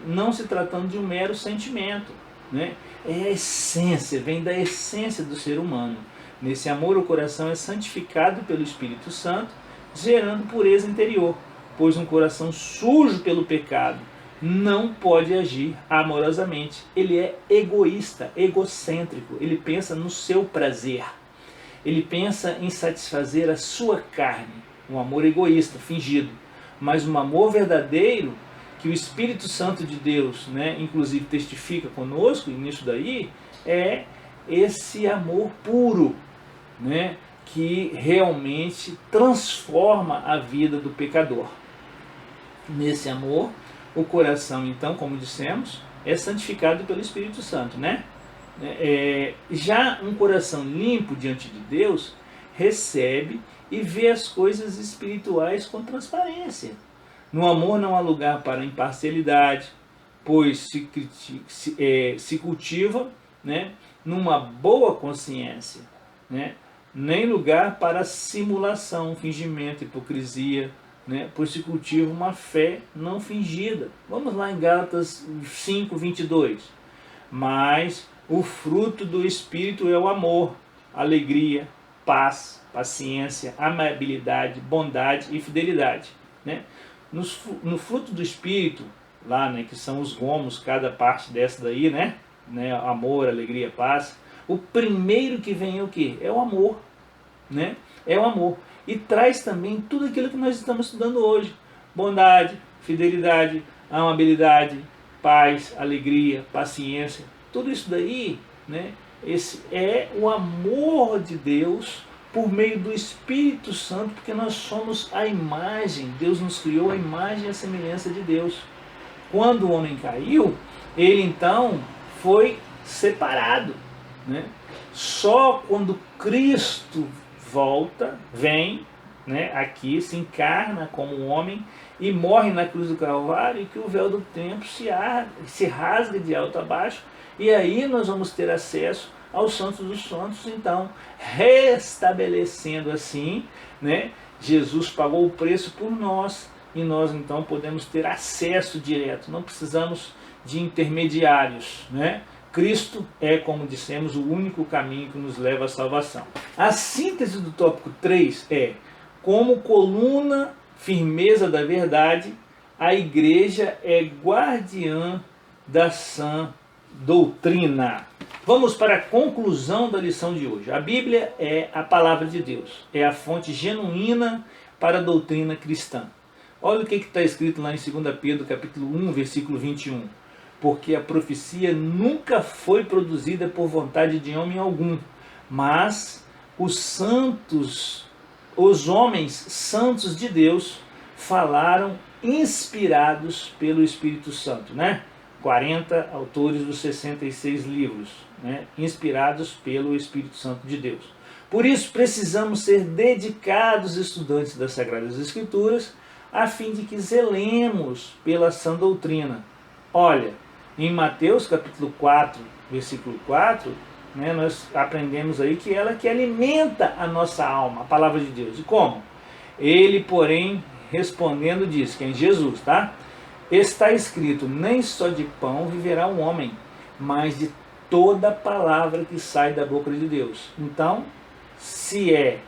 não se tratando de um mero sentimento, né? É a essência, vem da essência do ser humano. Nesse amor, o coração é santificado pelo Espírito Santo, gerando pureza interior, pois um coração sujo pelo pecado não pode agir amorosamente. Ele é egoísta, egocêntrico, ele pensa no seu prazer, ele pensa em satisfazer a sua carne, um amor egoísta, fingido. Mas um amor verdadeiro, que o Espírito Santo de Deus, né, inclusive testifica conosco nisso daí, é esse amor puro, né, que realmente transforma a vida do pecador. Nesse amor, o coração, então, como dissemos, é santificado pelo Espírito Santo, né? Já um coração limpo diante de Deus recebe e vê as coisas espirituais com transparência. No amor não há lugar para imparcialidade, pois se cultiva, né, numa boa consciência, né? Nem lugar para simulação, fingimento, hipocrisia, né? Pois se cultiva uma fé não fingida. Vamos lá em Gálatas 5:22. Mas o fruto do Espírito é o amor, alegria, paz, paciência, amabilidade, bondade e fidelidade, né? No fruto do Espírito, lá, né, que são os gomos, cada parte dessa daí, né? Amor, alegria, paz. O primeiro que vem é o quê? É o amor, né? É o amor. E traz também tudo aquilo que nós estamos estudando hoje: bondade, fidelidade, amabilidade, paz, alegria, paciência. Tudo isso daí, né? Esse é o amor de Deus por meio do Espírito Santo, porque nós somos a imagem, Deus nos criou a imagem e a semelhança de Deus. Quando o homem caiu, ele então foi separado, né? Só quando Cristo volta, vem, né, aqui, se encarna como um homem e morre na cruz do Calvário, que o véu do templo se rasga de alto a baixo, e aí nós vamos ter acesso aos santos dos santos, então, restabelecendo assim, né, Jesus pagou o preço por nós, e nós então podemos ter acesso direto, não precisamos de intermediários, né? Cristo é, como dissemos, o único caminho que nos leva à salvação. A síntese do tópico 3 é: como coluna firmeza da verdade, a igreja é guardiã da sã doutrina. Vamos para a conclusão da lição de hoje. A Bíblia é a palavra de Deus, é a fonte genuína para a doutrina cristã. Olha o que está escrito lá em 2 Pedro capítulo 1, versículo 21. Porque a profecia nunca foi produzida por vontade de homem algum, mas os homens santos de Deus falaram inspirados pelo Espírito Santo, né? 40 autores dos 66 livros, né? Inspirados pelo Espírito Santo de Deus. Por isso precisamos ser dedicados estudantes das Sagradas Escrituras, a fim de que zelemos pela sã doutrina. Olha, em Mateus capítulo 4, versículo 4, né, nós aprendemos aí que ela que alimenta a nossa alma, a palavra de Deus. E como? Ele, porém, respondendo, diz, que é em Jesus, tá? Está escrito, nem só de pão viverá um homem, mas de toda palavra que sai da boca de Deus. Então, se é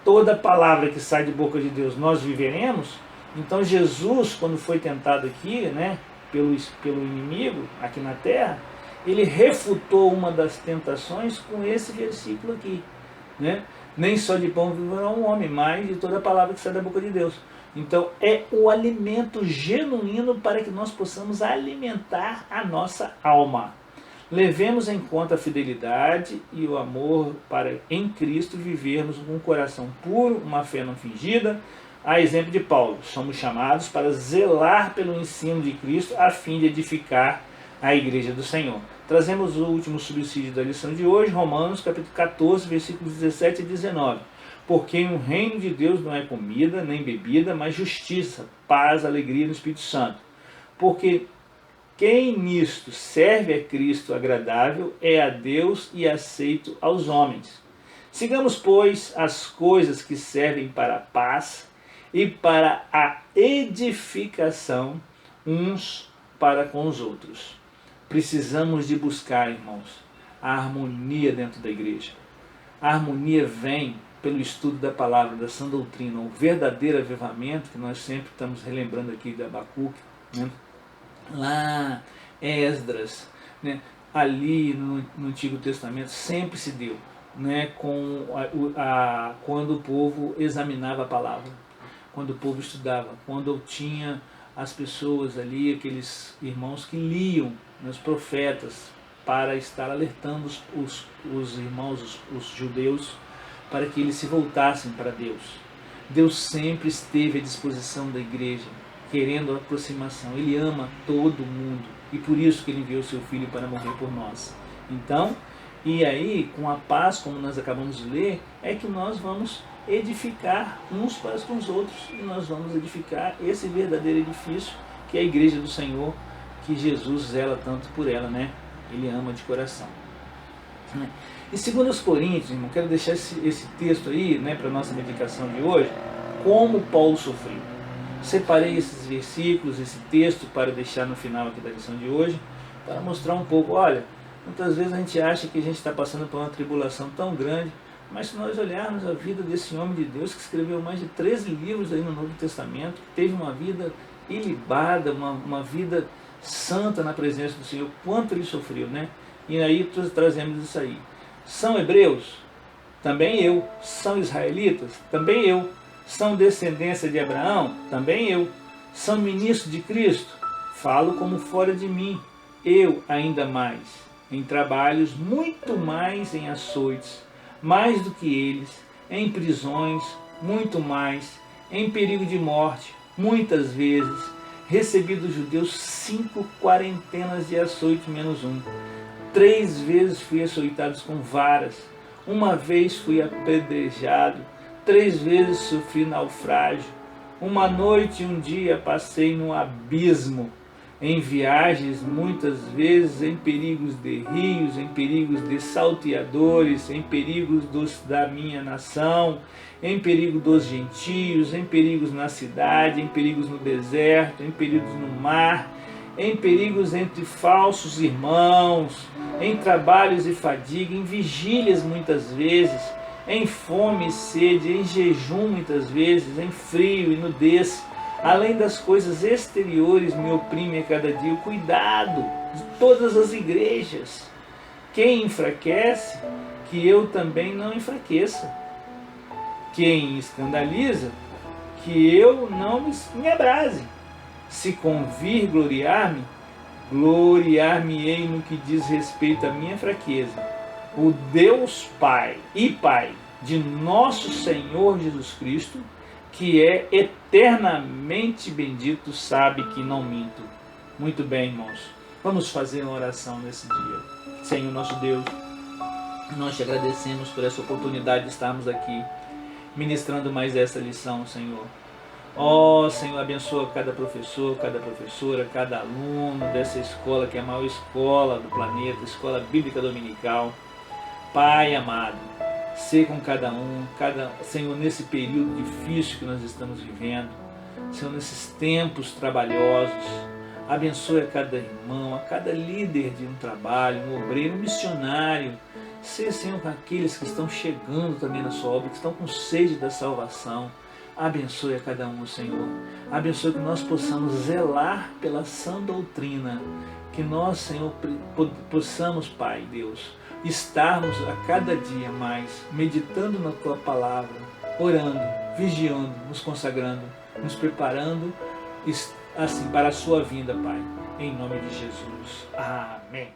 toda palavra que sai da boca de Deus nós viveremos, então Jesus, quando foi tentado aqui, né, pelo inimigo, aqui na terra, ele refutou uma das tentações com esse versículo aqui, né? Nem só de pão viverá um homem, mas de toda palavra que sai da boca de Deus. Então é o alimento genuíno para que nós possamos alimentar a nossa alma. Levemos em conta a fidelidade e o amor para em Cristo vivermos com um coração puro, uma fé não fingida. A exemplo de Paulo, somos chamados para zelar pelo ensino de Cristo a fim de edificar a igreja do Senhor. Trazemos o último subsídio da lição de hoje, Romanos capítulo 14, versículos 17 e 19. Porque o reino de Deus não é comida nem bebida, mas justiça, paz, alegria no Espírito Santo. Porque quem nisto serve a Cristo agradável é a Deus e aceito aos homens. Sigamos, pois, as coisas que servem para a paz e para a edificação uns para com os outros. Precisamos de buscar, irmãos, a harmonia dentro da igreja. A harmonia vem pelo estudo da palavra, da sã doutrina, o verdadeiro avivamento, que nós sempre estamos relembrando aqui de Abacuque, né? Lá, Esdras, né? Ali no Antigo Testamento, sempre se deu, né? Quando o povo examinava a palavra, quando o povo estudava, quando tinha as pessoas ali, aqueles irmãos que liam, os profetas, para estar alertando os irmãos, os judeus, para que eles se voltassem para Deus. Deus sempre esteve à disposição da igreja, querendo a aproximação. Ele ama todo mundo e por isso que ele enviou seu Filho para morrer por nós. Então, e aí, com a paz, como nós acabamos de ler, é que nós vamos edificar uns para com os outros e nós vamos edificar esse verdadeiro edifício que é a igreja do Senhor, que Jesus zela tanto por ela, né? Ele ama de coração. E segundo os Coríntios, irmão, quero deixar esse texto aí, né, para a nossa meditação de hoje, como Paulo sofreu. Separei esses versículos, esse texto, para deixar no final aqui da lição de hoje, para mostrar um pouco, olha, muitas vezes a gente acha que a gente está passando por uma tribulação tão grande, mas se nós olharmos a vida desse homem de Deus, que escreveu mais de 13 livros aí no Novo Testamento, que teve uma vida ilibada, uma vida santa na presença do Senhor, quanto ele sofreu, né? E aí trazemos isso aí. São hebreus? Também eu. São israelitas? Também eu. São descendência de Abraão? Também eu. São ministros de Cristo? Falo como fora de mim. Eu ainda mais. Em trabalhos, muito mais em açoites, mais do que eles, em prisões, muito mais, em perigo de morte, muitas vezes, recebi dos judeus 5 quarentenas de açoite menos um. 3 vezes fui açoitado com varas, uma vez fui apedrejado, 3 vezes sofri naufrágio, uma noite e um dia passei no abismo, em viagens muitas vezes em perigos de rios, em perigos de salteadores, em perigos da minha nação, em perigo dos gentios, em perigos na cidade, em perigos no deserto, em perigos no mar, em perigos entre falsos irmãos, em trabalhos e fadiga, em vigílias muitas vezes, em fome e sede, em jejum muitas vezes, em frio e nudez. Além das coisas exteriores me oprime a cada dia o cuidado de todas as igrejas. Quem enfraquece, que eu também não enfraqueça. Quem escandaliza, que eu não me abrase. Se convir gloriar-me, gloriar-me-ei no que diz respeito à minha fraqueza. O Deus Pai e Pai de nosso Senhor Jesus Cristo que é eternamente bendito, sabe que não minto. Muito bem, irmãos. Vamos fazer uma oração nesse dia. Senhor nosso Deus, nós te agradecemos por essa oportunidade de estarmos aqui ministrando mais essa lição, Senhor. Ó Senhor, abençoa cada professor, cada professora, cada aluno dessa escola que é a maior escola do planeta, Escola Bíblica Dominical. Pai amado, ser com cada um, Senhor, nesse período difícil que nós estamos vivendo, Senhor, nesses tempos trabalhosos, abençoe a cada irmão, a cada líder de um trabalho, um obreiro, um missionário. Ser, Senhor, com aqueles que estão chegando também na sua obra, que estão com sede da salvação. Abençoe a cada um, Senhor. Abençoe que nós possamos zelar pela sã doutrina. Que nós, Senhor, possamos, Pai, Deus, estarmos a cada dia mais meditando na Tua Palavra, orando, vigiando, nos consagrando, nos preparando assim para a Sua vinda, Pai. Em nome de Jesus. Amém.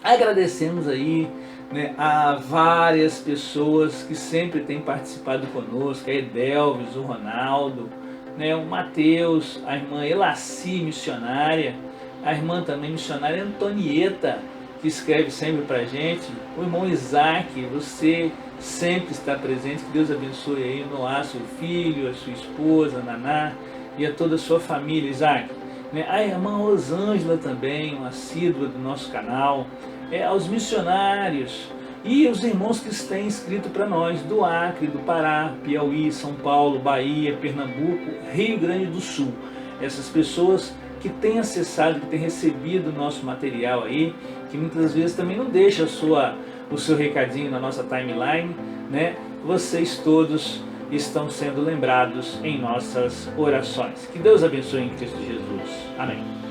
Agradecemos aí, né, a várias pessoas que sempre têm participado conosco, a Edelvis, o Ronaldo, né, o Mateus, a irmã Elaci, missionária, a irmã também missionária Antonieta, que escreve sempre pra gente, o irmão Isaac, você sempre está presente, que Deus abençoe aí o Noah, seu filho, a sua esposa, a Naná, e a toda a sua família, Isaac. A irmã Rosângela também, uma assídua do nosso canal, aos missionários e os irmãos que têm escrito para nós do Acre, do Pará, Piauí, São Paulo, Bahia, Pernambuco, Rio Grande do Sul. Essas pessoas que têm acessado, que têm recebido o nosso material aí, que muitas vezes também não deixam o seu recadinho na nossa timeline, né? Vocês todos estão sendo lembrados em nossas orações. Que Deus abençoe em Cristo Jesus. Amém.